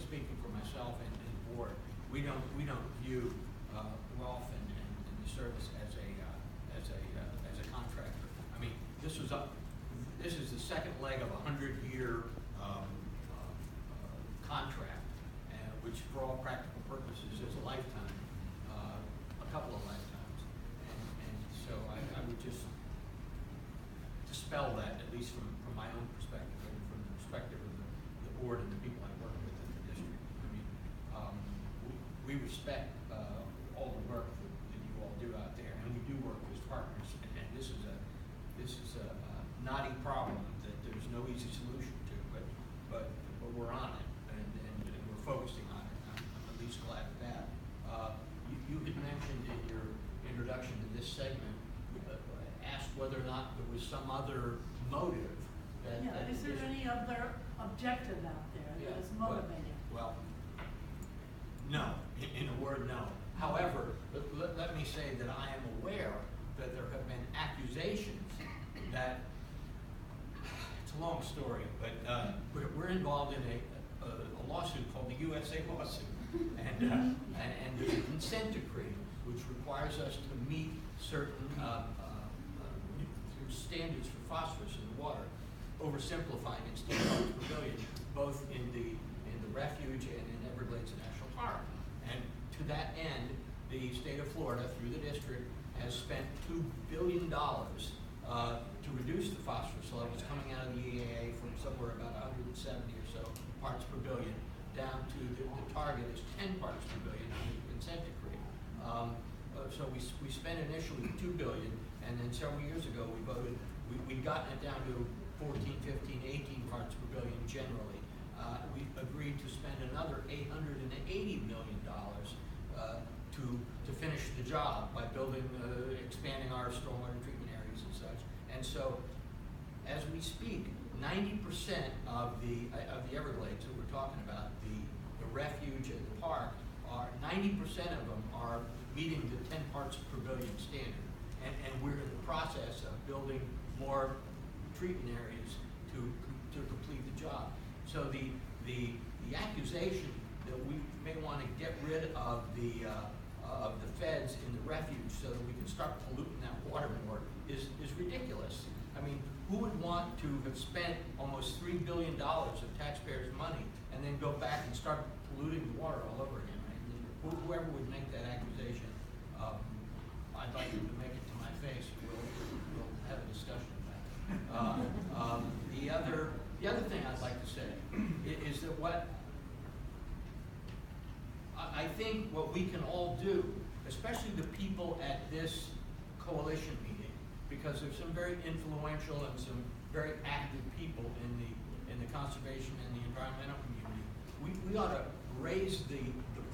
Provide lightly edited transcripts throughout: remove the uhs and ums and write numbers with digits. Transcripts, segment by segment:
speaking for myself and the board, we don't view Rolf and the service as a contractor. I mean, this is the second leg of a 100-year contract, which for all practical purposes is a lifetime, a couple of lifetimes. And so I would just dispel that, at least from my own perspective and from the perspective of the board and the people I work with in the district. I mean, we respect all the work that you all do out there, and we do work as partners. And this is a knotty problem that there's no easy solution to, but we're on it, and we're focusing on it. I'm at least glad of that. You had mentioned in your introduction to this segment, asked whether or not there was some other motive. Is there any other objective out there that is motivating? Well, no. In a word, no. However, let me say that I am aware that there have been accusations that, it's a long story, but we're involved in a lawsuit called the USA lawsuit. And there's a consent decree which requires us to meet certain standards for phosphorus in the water, oversimplifying it, 10 parts per billion, both in the refuge and in Everglades National Park. And to that end, the state of Florida, through the district, has spent $2 billion to reduce the phosphorus levels coming out of the EAA from somewhere about 170 or so parts per billion down to the target is 10 parts per billion under the consent decree. So we spent initially $2 billion, and then several years ago we voted, we'd gotten it down to 14, 15, 18 parts per billion generally. We agreed to spend another $880 million to finish the job by building, expanding our stormwater treatment areas and such. And so, as we speak, 90% of the Everglades that we're talking about, the refuge and the park, 90% of them are meeting the 10 parts per billion standard. And we're in the process of building more treatment areas to complete the job. So the accusation that we may want to get rid of the feds in the refuge so that we can start polluting that water more is ridiculous. I mean, who would want to have spent almost $3 billion of taxpayers' money and then go back and start polluting the water all over again? Right? Whoever would make that accusation, I'd like them to make it to my face. We'll have a discussion about it. The other thing I'd like to say is that I think what we can all do, especially the people at this coalition meeting, because there's some very influential and some very active people in the conservation and the environmental community, we ought to raise the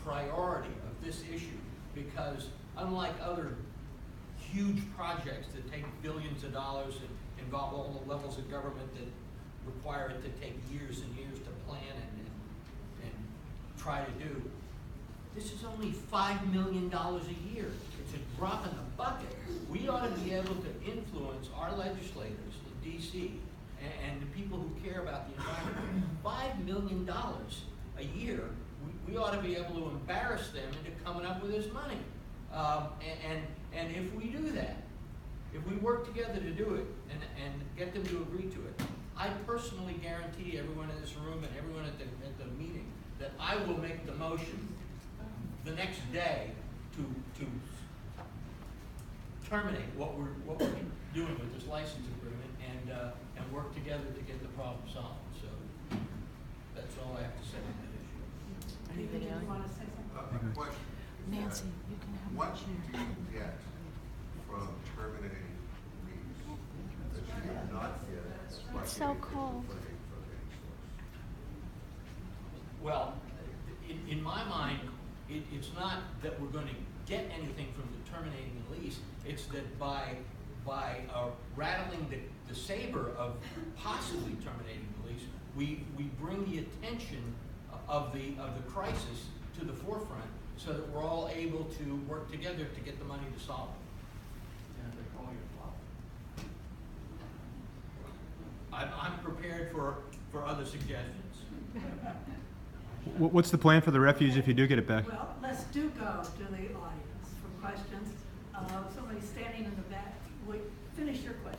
priority of this issue, because unlike other huge projects that take billions of dollars and involve all the levels of government that require it to take years and years to plan and try to do, this is only $5 million a year. It's a drop in the bucket. We ought to be able to influence our legislators in D.C. and the people who care about the environment. $5 million a year, we ought to be able to embarrass them into coming up with this money. And if we do that, if we work together to do it and get them to agree to it, I personally guarantee everyone in this room and everyone at the meeting that I will make the motion the next day to terminate what we're doing with this license agreement and work together to get the problem solved. So that's all I have to say on that issue. David, do you want to say something? A question. Nancy, you can have what a do chair. you get from terminating leases that you did not get by It's so getting cold. funding from any source? Well, in my mind, it's not that we're going to get anything from the terminating the lease. It's that by rattling the saber of possibly terminating the lease, we bring the attention of the crisis to the forefront, so that we're all able to work together to get the money to solve it. And they call you a flop. I'm prepared for other suggestions. What's the plan for the refuge if you do get it back? Well, let's do go to the audience for questions. Somebody standing in the back, wait, finish your question.